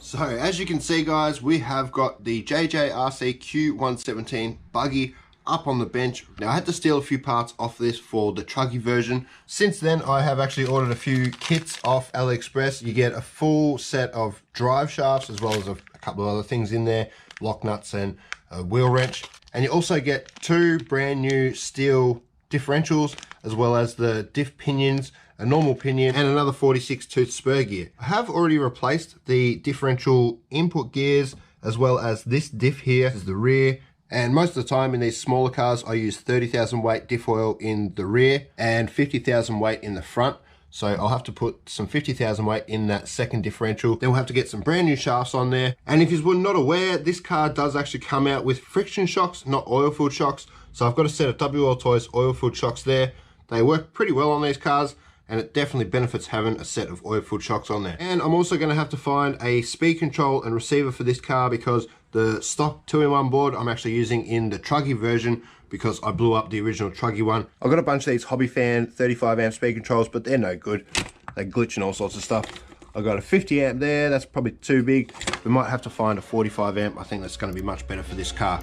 So as you can see guys, we have got the JJRC Q117 buggy up on the bench. Now I had to steal a few parts off this for the truggy version. Since then I have actually ordered a few kits off AliExpress. You get a full set of drive shafts as well as a couple of other things in there, lock nuts and a wheel wrench. And you also get two brand new steel differentials as well as the diff pinions, a normal pinion and another 46 tooth spur gear. I have already replaced the differential input gears as well as this diff here. This is the rear, and most of the time in these smaller cars I use 30,000 weight diff oil in the rear and 50,000 weight in the front. So I'll have to put some 50,000 weight in that second differential. Then we'll have to get some brand new shafts on there. And if you were not aware, this car does actually come out with friction shocks, not oil-filled shocks. So I've got a set of WL Toys oil-filled shocks there. They work pretty well on these cars, and it definitely benefits having a set of oil-filled shocks on there. And I'm also going to have to find a speed control and receiver for this car because the stock 2-in-1 board I'm actually using in the truggy version because I blew up the original truggy one. I've got a bunch of these Hobby Fan 35 amp speed controls, but they're no good. They glitch and all sorts of stuff. I've got a 50 amp there, that's probably too big. We might have to find a 45 amp. I think that's going to be much better for this car.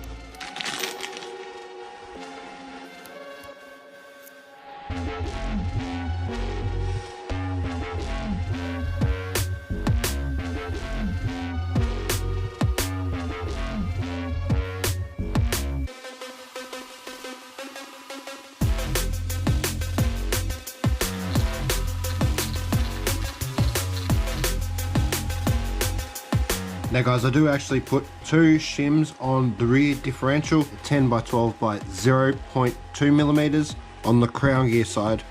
Now guys, I do actually put two shims on the rear differential, 10 by 12 by 0.2 millimeters on the crown gear side.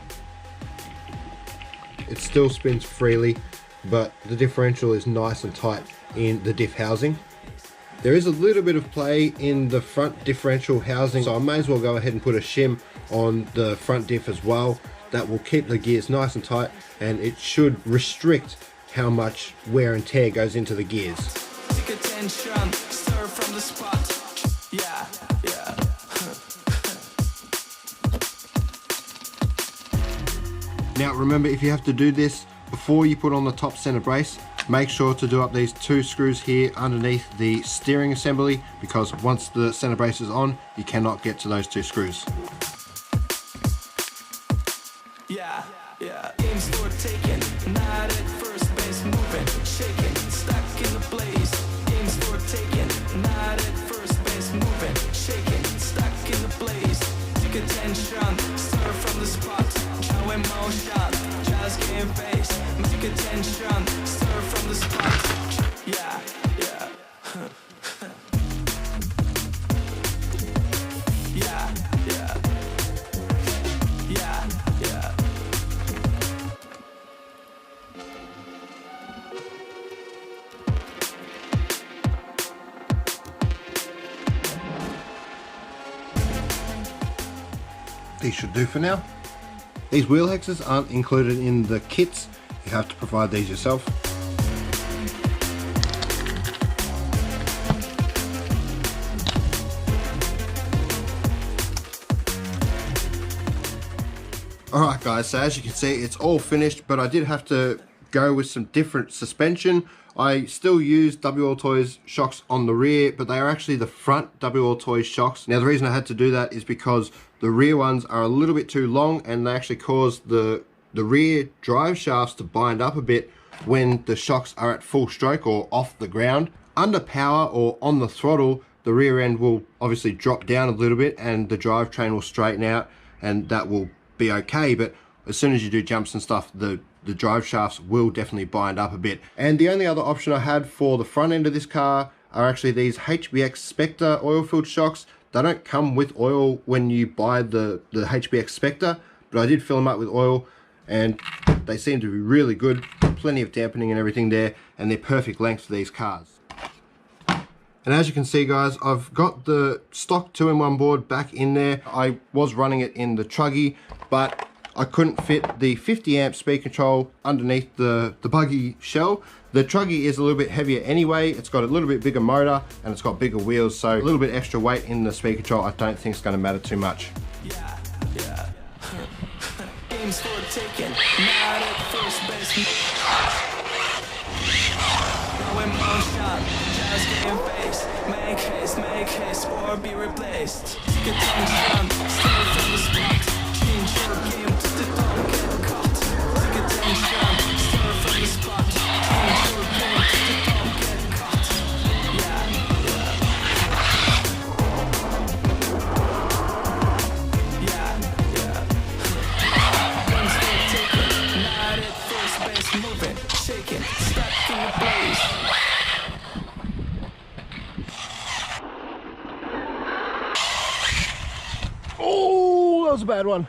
It still spins freely, but the differential is nice and tight in the diff housing. There is a little bit of play in the front differential housing, so I may as well go ahead and put a shim on the front diff as well. That will keep the gears nice and tight, and it should restrict how much wear and tear goes into the gears. Attention, stir from the spot. Yeah, yeah. Now remember, if you have to do this before you put on the top center brace, make sure to do up these two screws here underneath the steering assembly, because once the center brace is on, you cannot get to those two screws. Yeah, yeah. Aims for taken, not at first base, moving, shaking, stuck in the blaze. Aims for taken, not at first base, moving, shaking, stuck in the blaze. Take attention, stir from the spot. Now in motion, just game face. Take attention, stir from the spot. Yeah, yeah. Yeah, yeah. Yeah, yeah. These should do for now. These wheel hexes aren't included in the kits. You have to provide these yourself. Alright guys, so as you can see, it's all finished, but I did have to go with some different suspension. I still use WL Toys shocks on the rear, but they are actually the front WL Toys shocks. Now the reason I had to do that is because the rear ones are a little bit too long and they actually cause the rear drive shafts to bind up a bit when the shocks are at full stroke or off the ground. Under power or on the throttle, the rear end will obviously drop down a little bit and the drivetrain will straighten out, and that will be okay. But as soon as you do jumps and stuff, the drive shafts will definitely bind up a bit. And the only other option I had for the front end of this car are actually these HBX Spectre oil-filled shocks. They don't come with oil when you buy the HBX Spectre, but I did fill them up with oil and they seem to be really good. Plenty of dampening and everything there, and they're perfect length for these cars. And as you can see guys, I've got the stock 2-in-1 board back in there. I was running it in the truggy, but I couldn't fit the 50 amp speed control underneath the buggy shell. The truggy is a little bit heavier anyway. It's got a little bit bigger motor and it's got bigger wheels, so a little bit extra weight in the speed control I don't think is going to matter too much. Yeah, yeah. Aims for taken, not at first base. No emotion. in face. Make haste, or be replaced. Take attention, stay from the spot. Change your game to the don't get caught. Take attention, stay from the spot. Change your game to the don't get caught. Yeah, yeah. Yeah, yeah. One step taken, not at first base, moving, shaking, stuck in the place. Oh, that was a bad one.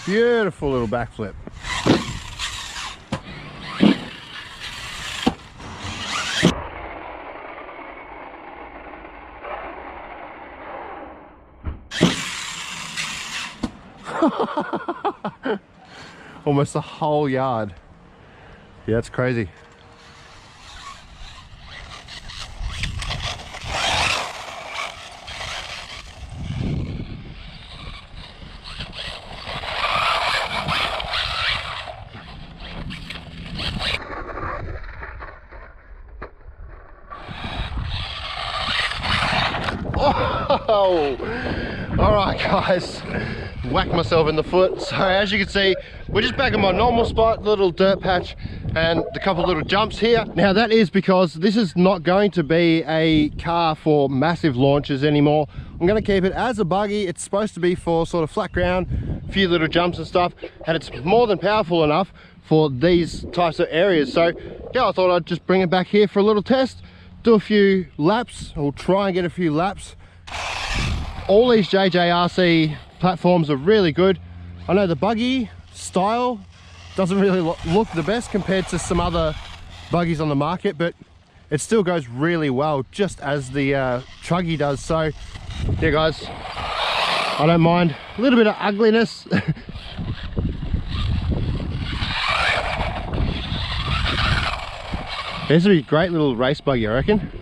Beautiful little backflip. Almost the whole yard. Yeah, it's crazy. Oh, all right guys, whacked myself in the foot. So as you can see, we're just back in my normal spot, little dirt patch and a couple little jumps here. Now that is because this is not going to be a car for massive launches anymore. I'm going to keep it as a buggy. It's supposed to be for sort of flat ground, a few little jumps and stuff, and it's more than powerful enough for these types of areas. So yeah, I thought I'd just bring it back here for a little test, do a few laps, or try and get a few laps. All these JJRC platforms are really good. I know the buggy style doesn't really look the best compared to some other buggies on the market, but it still goes really well, just as the Truggy does. So yeah guys, I don't mind a little bit of ugliness. This would be a great little race buggy, I reckon.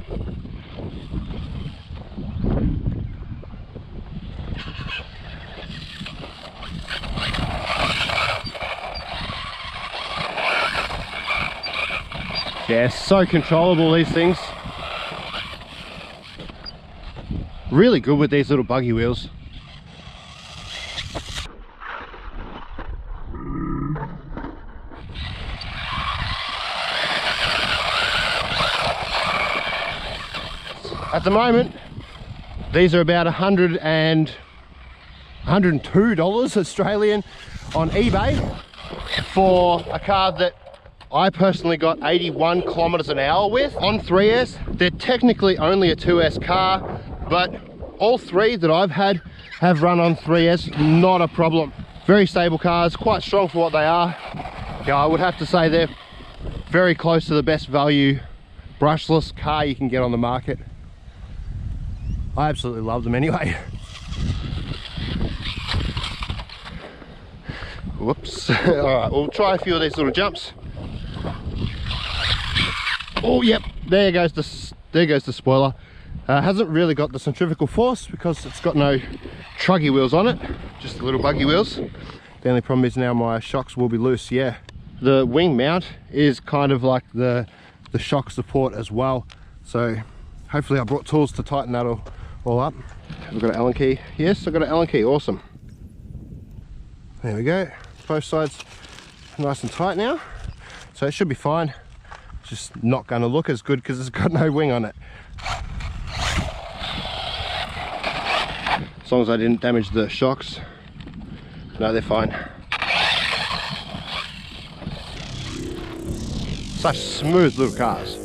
Yeah, so controllable, these things. Really good with these little buggy wheels. At the moment, these are about $102 Australian on eBay for a car that I personally got 81 kilometers an hour with on 3S. They're technically only a 2S car, but all three that I've had have run on 3S, not a problem. Very stable cars, quite strong for what they are. Yeah, I would have to say they're very close to the best value brushless car you can get on the market. I absolutely love them anyway. Whoops. All right, we'll try a few of these little jumps. Oh, yep, there goes the spoiler. Hasn't really got the centrifugal force because it's got no truggy wheels on it, just the little buggy wheels. The only problem is now my shocks will be loose. Yeah, the wing mount is kind of like the shock support as well. So hopefully I brought tools to tighten that all up. I've got an Allen key. Yes, I've got an Allen key. Awesome. There we go. Both sides nice and tight now. So it should be fine. It's just not going to look as good because it's got no wing on it. As long as I didn't damage the shocks. No, they're fine. Such smooth little cars.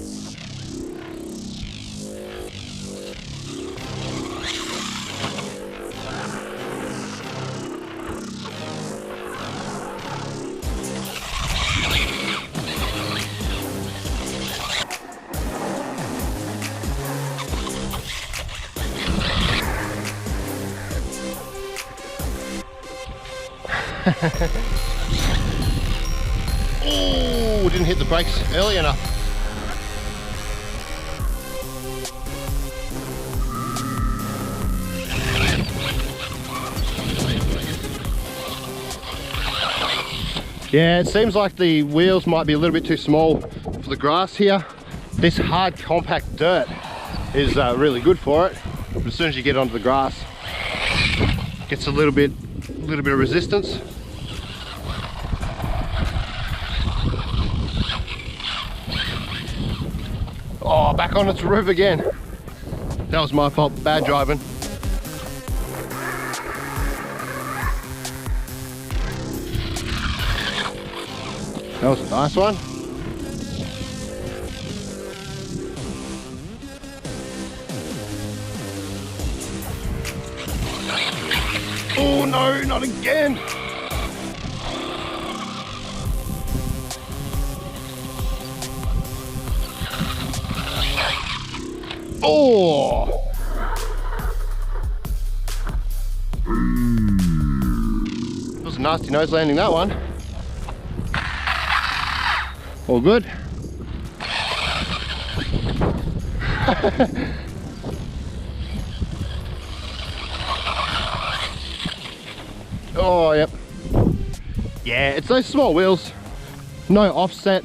Oh, didn't hit the brakes early enough. Yeah, it seems like the wheels might be a little bit too small for the grass here. This hard compact dirt is really good for it, but as soon as you get onto the grass, it gets a little bit of resistance. Oh, back on its roof again. That was my fault, bad driving. That was a nice one. Oh no, not again! Oh! It was a nasty nose landing, that one. All good. Oh, yep. Yeah, it's those small wheels. No offset.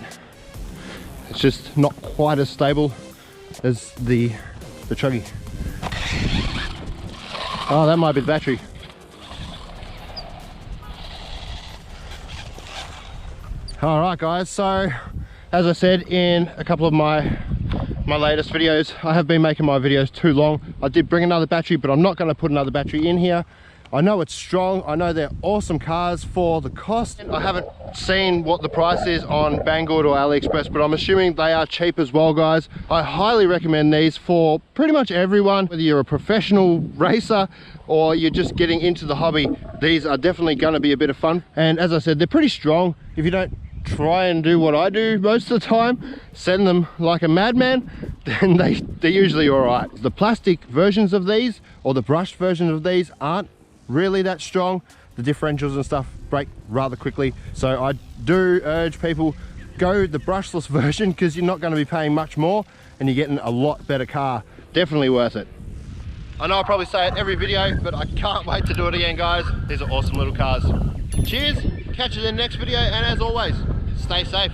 It's just not quite as stable as the truggy. Oh, that might be the battery. All right, guys, so as I said in a couple of my latest videos, I have been making my videos too long. I did bring another battery, but I'm not going to put another battery in here. I know it's strong, I know they're awesome cars for the cost. I haven't seen what the price is on Banggood or AliExpress, but I'm assuming they are cheap as well, guys. I highly recommend these for pretty much everyone, whether you're a professional racer or you're just getting into the hobby. These are definitely going to be a bit of fun, and as I said, they're pretty strong. If you don't try and do what I do most of the time, send them like a madman, then they're usually all right. The plastic versions of these or the brushed versions of these aren't really that strong. The differentials and stuff break rather quickly, so I do urge people, go the brushless version, because you're not going to be paying much more and you're getting a lot better car. Definitely worth it. I know I probably say it every video, but I can't wait to do it again, guys. These are awesome little cars. Cheers, catch you in the next video, and as always, stay safe.